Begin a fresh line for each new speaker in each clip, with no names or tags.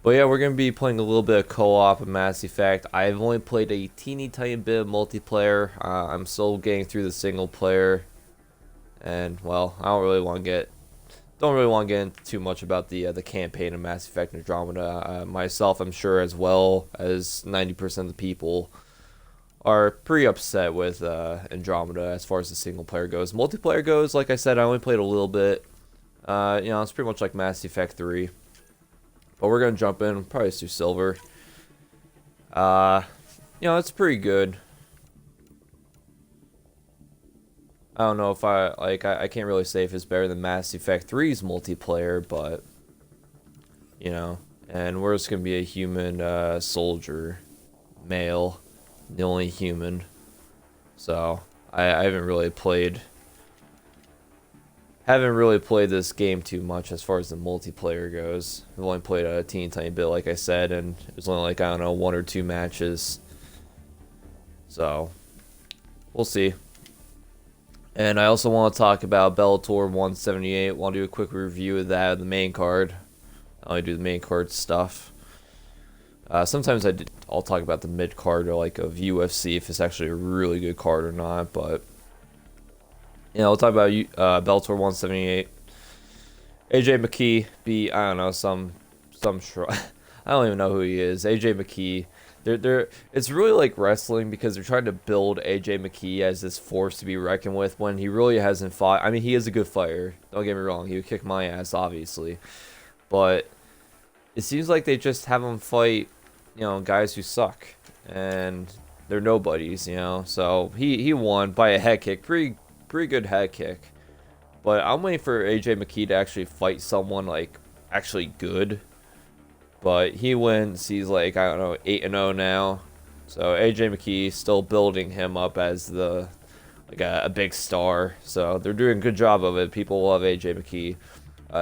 But yeah, we're going to be playing a little bit of co-op of Mass Effect. I've only played a teeny tiny bit of multiplayer. I'm still getting through the single player. And, well, I don't really want to get into too much about the campaign of Mass Effect Andromeda. Myself, I'm sure, as well as 90% of the people, are pretty upset with Andromeda as far as the single player goes. Multiplayer goes, like I said, I only played a little bit. It's pretty much like Mass Effect 3. But we're gonna jump in, probably do silver. It's pretty good. I don't know if I can't really say if it's better than Mass Effect 3's multiplayer, but and we're just gonna be a human soldier, male, the only human. So I haven't really played this game too much as far as the multiplayer goes. I've only played a teeny tiny bit, like I said, and it was only like, I don't know, 1 or 2 matches. So we'll see. And I also want to talk about Bellator 178. Want to do a quick review of that, the main card. I only do the main card stuff. Sometimes I'll talk about the mid card or like of UFC if it's actually a really good card or not. But we'll talk about Bellator 178. AJ McKee beat, I don't know, some I don't even know who he is. AJ McKee. It's really like wrestling because they're trying to build AJ McKee as this force to be reckoned with when he really hasn't fought. I mean, he is a good fighter. Don't get me wrong. He would kick my ass, obviously. But it seems like they just have him fight, guys who suck. And they're nobodies, So he won by a head kick. Pretty good head kick. But I'm waiting for AJ McKee to actually fight someone, like, actually good. But he wins. He's like, I don't know, 8-0 now. So AJ McKee still building him up as a big star. So they're doing a good job of it. People love AJ McKee.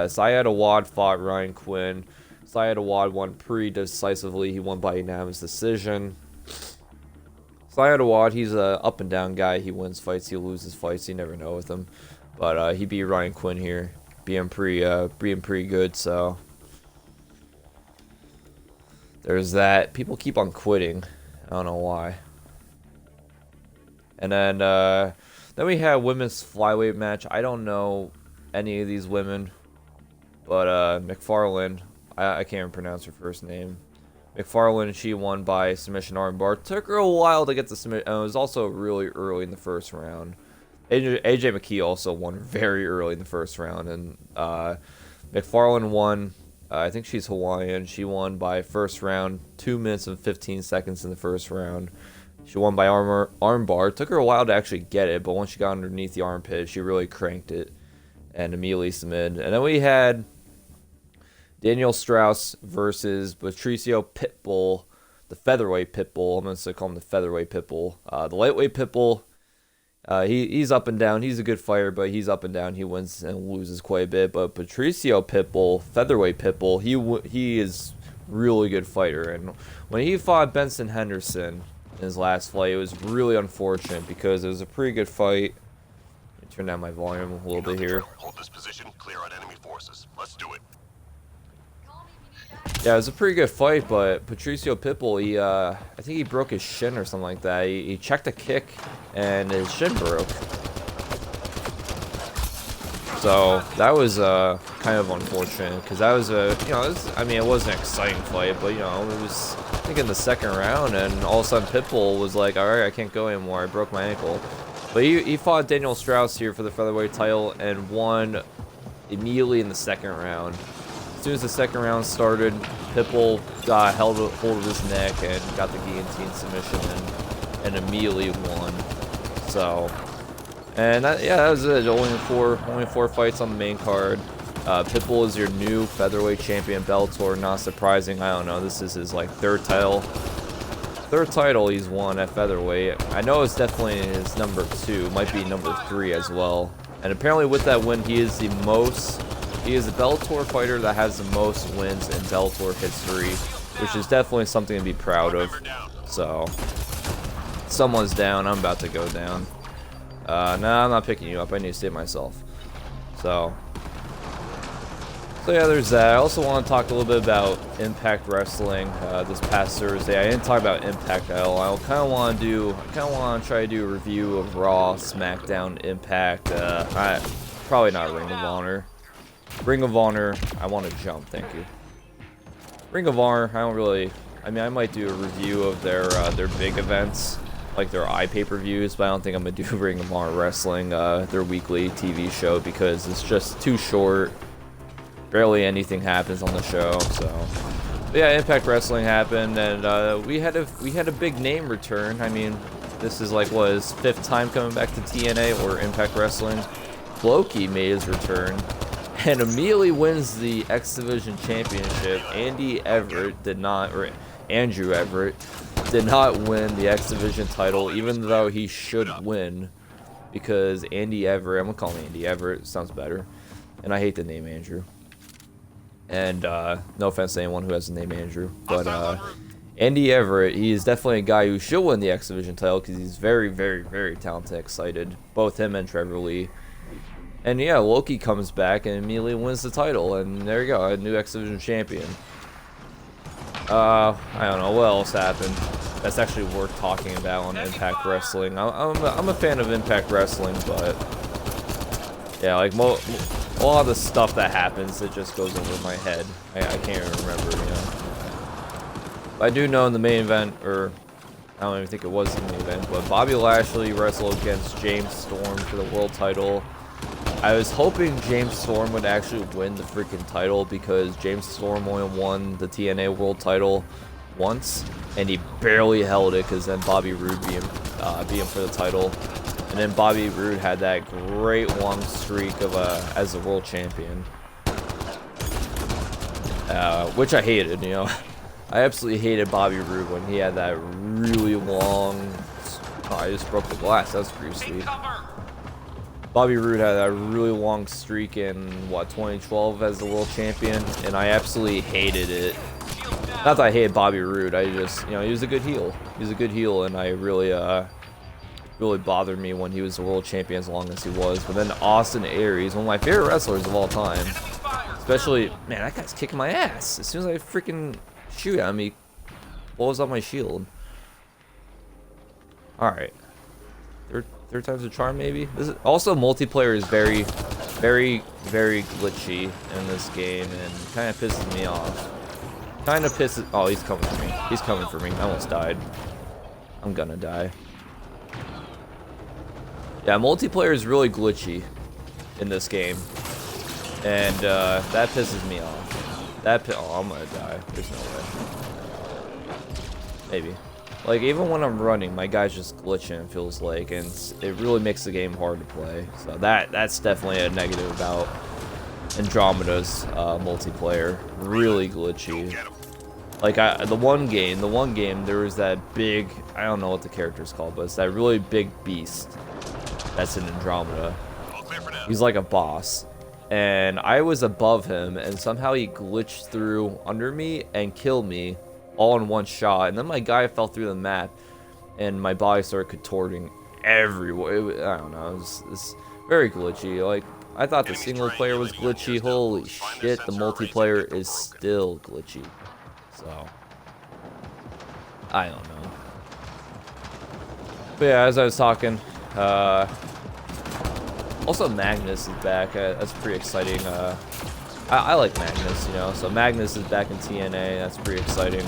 Syed Awad fought Ryan Quinn. Syed Awad won pretty decisively. He won by unanimous decision. Syed Awad, he's a up and down guy. He wins fights, he loses fights. You never know with him. But he beat Ryan Quinn here, being pretty good. So there's that. People keep on quitting. I don't know why. And then we had a women's flyweight match. I don't know any of these women, but McFarlane, I can't even pronounce her first name. McFarlane, she won by submission armbar. Took her a while to get the submission. And it was also really early in the first round. AJ McKee also won very early in the first round, and McFarlane won. I think she's Hawaiian. She won by first round, 2 minutes and 15 seconds in the first round. She won by armbar. Took her a while to actually get it, but once she got underneath the armpit, she really cranked it and immediately submitted. And then we had Daniel Strauss versus Patricio Pitbull, the featherweight Pitbull. I'm going to call him the featherweight Pitbull. The lightweight Pitbull, he's up and down. He's a good fighter, but he's up and down. He wins and loses quite a bit. But Patricio Pitbull, featherweight Pitbull, he is really good fighter. And when he fought Benson Henderson in his last fight, it was really unfortunate because it was a pretty good fight. Let me turn down my volume a little bit here.
Hold this position, clear on enemy forces. Let's do it.
Yeah, it was a pretty good fight, but Patricio Pitbull, I think he broke his shin or something like that. He checked a kick, and his shin broke. So that was kind of unfortunate, because that was it wasn't an exciting fight, but it was, I think, in the second round, and all of a sudden Pitbull was like, all right, I can't go anymore. I broke my ankle. But he fought Daniel Strauss here for the featherweight title and won immediately in the second round. As soon as the second round started, Pitbull held a hold of his neck and got the guillotine submission and immediately won. So, and that was it. Only four fights on the main card. Pitbull is your new featherweight champion, Bellator. Not surprising. I don't know. This is his third title he's won at featherweight. I know it's definitely his number 2. Might be number 3 as well. And apparently with that win, he is the Bellator fighter that has the most wins in Bellator history, which is definitely something to be proud of. So, someone's down. I'm about to go down. No, I'm not picking you up. I need to save myself. So So yeah, there's that. I also want to talk a little bit about Impact Wrestling this past Thursday. I didn't talk about Impact at all. I kind of want to try to do a review of Raw, SmackDown, Impact. Probably not Ring of Honor. Ring of Honor, I want to jump. Thank you. Ring of Honor, I don't really. I mean, I might do a review of their big events, like their pay-per-views, but I don't think I'm gonna do Ring of Honor Wrestling, their weekly TV show, because it's just too short. Barely anything happens on the show. So, but yeah, Impact Wrestling happened, and we had a big name return. I mean, this is like what, his 5th time coming back to TNA or Impact Wrestling. Loki made his return and immediately wins the X Division Championship. Andrew Everett did not win the X Division title, even though he should win, because Andy Everett, I'm gonna call him Andy Everett, sounds better, and I hate the name Andrew. And no offense to anyone who has the name Andrew, but Andy Everett, he is definitely a guy who should win the X Division title, because he's very, very, very talented, excited, both him and Trevor Lee. And yeah, Loki comes back and immediately wins the title, and there you go, a new X Division champion. I don't know what else happened that's actually worth talking about on Impact Wrestling. I'm a fan of Impact Wrestling, but yeah, like a lot of the stuff that happens, it just goes over my head. I can't even remember, you know. I do know in the main event, or I don't even think it was the main event, but Bobby Lashley wrestled against James Storm for the world title. I was hoping James Storm would actually win the freaking title, because James Storm only won the TNA world title once, and he barely held it because then Bobby Roode beat him for the title. And then Bobby Roode had that great long streak of as a world champion, which I hated, you know. I absolutely hated Bobby Roode when he had that really long. Oh, I just broke the glass. That was pretty sweet. Bobby Roode had a really long streak in, what, 2012 as the world champion, and I absolutely hated it. Not that I hated Bobby Roode, I just, you know, he was a good heel. He was a good heel, and I really bothered me when he was the world champion as long as he was. But then Austin Aries, one of my favorite wrestlers of all time, especially, man, that guy's kicking my ass. As soon as I freaking shoot at him, he blows up my shield. Alright. Third time's a charm, maybe? This is, also, multiplayer is very, very, very glitchy in this game, and kind of pisses me off. Oh, he's coming for me. He's coming for me. I almost died. I'm gonna die. Yeah, multiplayer is really glitchy in this game, and that pisses me off. Oh, I'm gonna die. There's no way. Maybe. Like, even when I'm running, my guy's just glitching, it feels like, and it really makes the game hard to play. So that's definitely a negative about Andromeda's multiplayer. Really glitchy. Like, the one game, there was that big, I don't know what the character's called, but it's that really big beast that's in Andromeda. He's like a boss. And I was above him, and somehow he glitched through under me and killed me all in one shot. And then my guy fell through the map, and my body started contorting everywhere. I don't know, it's very glitchy. Like, I thought the single player was glitchy. Holy shit, the multiplayer is still glitchy. So, I don't know. But yeah, as I was talking, also Magnus is back. That's pretty exciting. I like Magnus, you know. So Magnus is back in TNA. That's pretty exciting.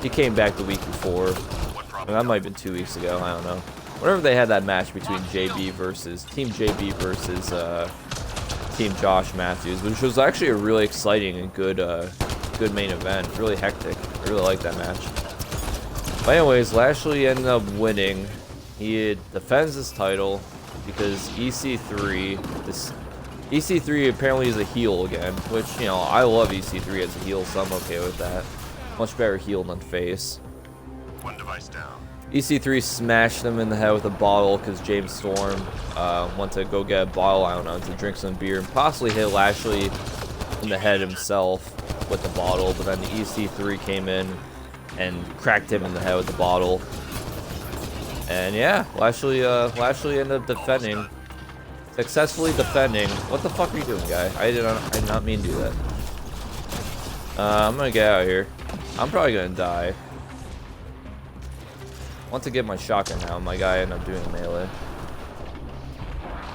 He came back the week before. And that might have been 2 weeks ago. I don't know. Whenever they had that match between Team JB versus Team Josh Matthews, which was actually a really exciting and good main event. Really hectic. I really like that match. But anyways, Lashley ended up winning. He defends his title because EC3 apparently is a heel again, which, you know, I love EC3 as a heel, so I'm okay with that. Much better heel than face.
One device down.
EC3 smashed him in the head with a bottle because James Storm went to go get a bottle, I don't know, to drink some beer, and possibly hit Lashley in the head himself with the bottle, but then EC3 came in and cracked him in the head with the bottle. And yeah, Lashley ended up defending, successfully defending. What the fuck are you doing, guy? I did not mean to do that. I'm gonna get out of here. I'm probably gonna die. I want to get my shotgun now. My guy ended up doing melee.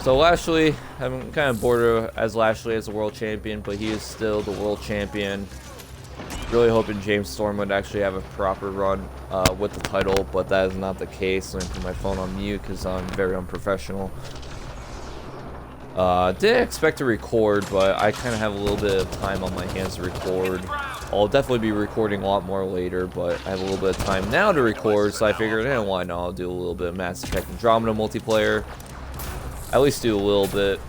So Lashley, I'm kind of bored as Lashley as the world champion, but he is still the world champion. Really hoping James Storm would actually have a proper run with the title, but that is not the case. Let me put my phone on mute because I'm very unprofessional. Didn't expect to record, but I kind of have a little bit of time on my hands to record. I'll definitely be recording a lot more later, but I have a little bit of time now to record, so I figured, why not? I'll do a little bit of Mass Effect Andromeda multiplayer. At least do a little bit.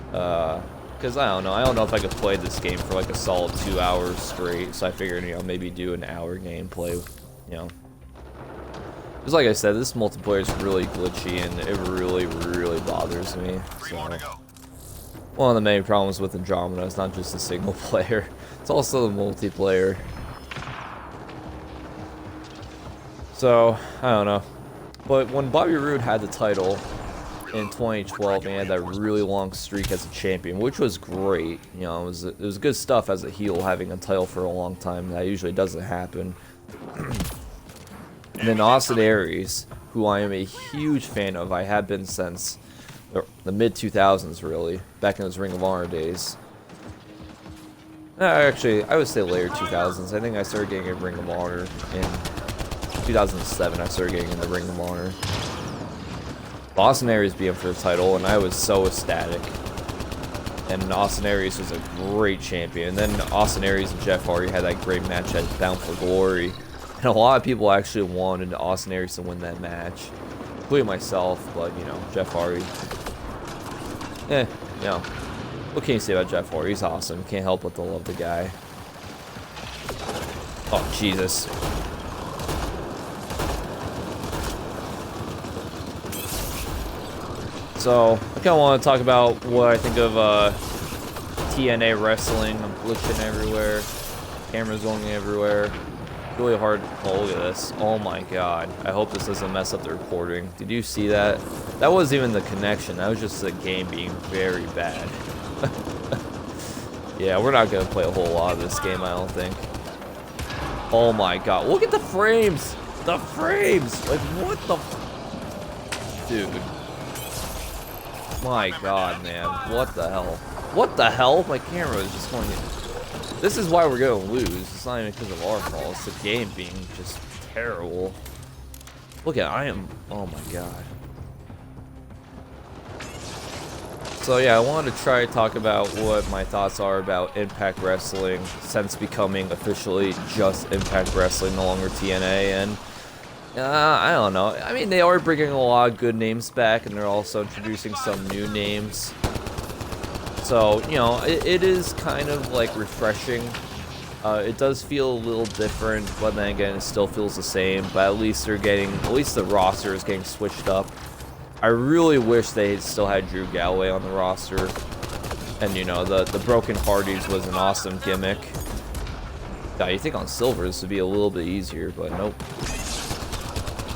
Because I don't know if I could play this game for like a solid 2 hours straight, so I figured, maybe do an hour gameplay, Because like I said, this multiplayer is really glitchy, and it really bothers me. So, one of the main problems with Andromeda is not just the single player, it's also the multiplayer. So, I don't know. But when Bobby Roode had the title in 2012, and he had that really long streak as a champion, which was great. It was good stuff as a heel having a title for a long time. That usually doesn't happen. And then Austin Aries, who I am a huge fan of, I have been since the mid-2000s, really, back in his Ring of Honor days. Actually, I would say later 2000s. I think I started getting in Ring of Honor in 2007. I started getting in the Ring of Honor. Austin Aries being for the title, and I was so ecstatic. And Austin Aries was a great champion. And then Austin Aries and Jeff Hardy had that great match at Bound for Glory. And a lot of people actually wanted Austin Aries to win that match, including myself. But Jeff Hardy. What can you say about Jeff Hardy? He's awesome. Can't help but to love the guy. Oh Jesus. So, I kind of want to talk about what I think of TNA wrestling. I'm glitching everywhere. Cameras going everywhere. Really hard. Oh, look at this. Oh my god. I hope this doesn't mess up the recording. Did you see that? That wasn't even the connection. That was just the game being very bad. Yeah, we're not going to play a whole lot of this game, I don't think. Oh my god. Look at the frames! The frames! Like, what the... Dude. My god, man. What the hell? What the hell? My camera is just going in. This is why we're going to lose. It's not even because of our fault. It's the game being just terrible. Look at oh my god. So yeah, I wanted to try to talk about what my thoughts are about Impact Wrestling since becoming officially just Impact Wrestling, no longer TNA, and I don't know. I mean, they are bringing a lot of good names back, and they're also introducing some new names. So, it is kind of like refreshing. It does feel a little different, but then again, it still feels the same. But at least the roster is getting switched up. I really wish they still had Drew Galloway on the roster. And, the Broken Hardys was an awesome gimmick. God, you think on Silver this would be a little bit easier, but nope.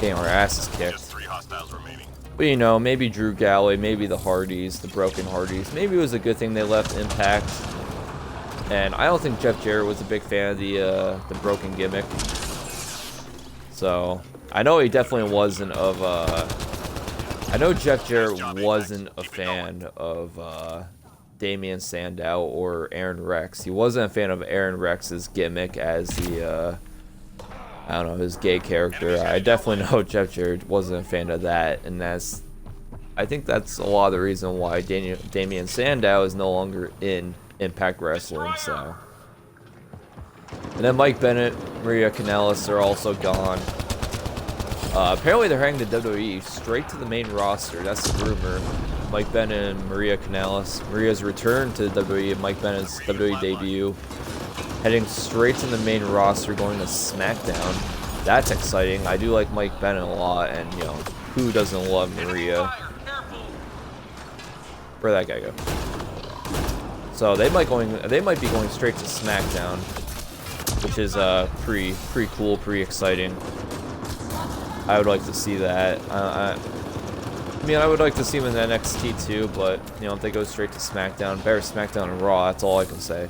Getting our asses kicked.
Just 3 hostiles remaining.
But maybe Drew Galloway, maybe the Hardys, the Broken Hardys. Maybe it was a good thing they left Impact. And I don't think Jeff Jarrett was a big fan of the Broken gimmick. So I know he definitely wasn't of. I know Jeff Jarrett wasn't a fan of Damian Sandow or Aaron Rex. He wasn't a fan of Aaron Rex's gimmick as the. I don't know, his gay character. I definitely know Jeff Jarrett wasn't a fan of that, and I think that's a lot of the reason why Damian Sandow is no longer in Impact Wrestling, so. And then Mike Bennett, Maria Kanellis are also gone. Apparently they're heading to WWE straight to the main roster, that's the rumor. Mike Bennett and Maria Kanellis. Maria's return to WWE and Mike Bennett's WWE debut. Heading straight to the main roster, going to SmackDown. That's exciting. I do like Mike Bennett a lot, and who doesn't love Maria? Where'd that guy go? So they might be going straight to SmackDown, which is pretty cool, pretty exciting. I would like to see that. I mean, I would like to see him in NXT too, but if they go straight to SmackDown, better SmackDown and Raw. That's all I can say.